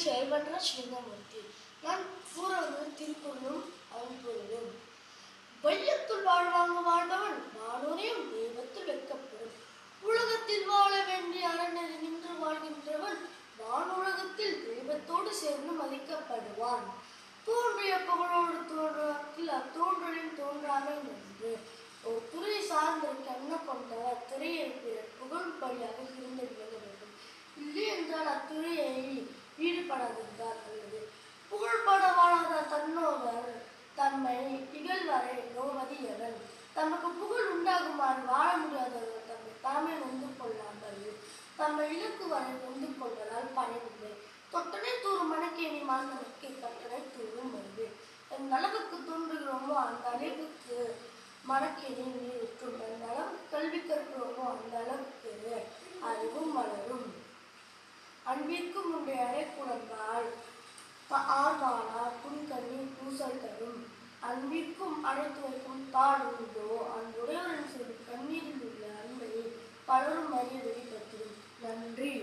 செயல்பற்ற சிவமூர்த்தி. நான் கூற வந்தது திருக்குறளும் அவன் பொருளும். வையத்துள் வாழ்பவன் வானோரையும் தெய்வத்தில் வைக்கப்படும். உலகத்தில் வாழ வேண்டிய அறநெறி நின்று வாழ்கின்றவன் வானுலகத்தில் தெய்வத்தோடு சேர்ந்து மதிக்கப்படுவான். தோன்றிய புகழோடு தோன்றுவதில் அத்தோன்றலின் தோன்றாமை என்று ஒரு துறையை சார்ந்திருக்க எண்ணம் கொண்டவர் துறையில் புகழும்படியாக இருந்து விளங்க வேண்டும். இல்லை என்றால் அத்துறையை ஈடுபடாதிருந்தார் அல்லது புகழ்பட வாழாத தன்னோவர் தம்மை இகழ்வரை நோவது எவன்? தமக்கு புகழ் உண்டாகுமாறு வாழ முடியாதவர்கள் தம்மை தாமே நொந்து கொள்ளாமல் தம்மை இலக்கு வரை நொந்து கொள்வதால் பயனில்லை. தொட்டனை தூரும் மணக்கேணி மாந்தனுக்கு கட்டணை தூரும் வருது. என் அளவுக்கு தோன்றுகிறோமோ அந்த அளவுக்கு மணக்கேணி நீருற்றும். என் அளவுக்கு கல்வி கற்கிறோமோ அந்த அளவுக்கு அறிவும் வளரும். அன்பிற்கும் உடைய அறை குழந்தால் ஆர்வானா புன்கண்ணீர் பூசல் தரும். அன்பிற்கும் அழைத்து வைக்கும் தாழ் உண்டோ அன்புடையவரின் சொல்லி கண்ணீரில் உள்ள அன்பை பலரும் அறிய வெளிப்படுத்தும். நன்றி.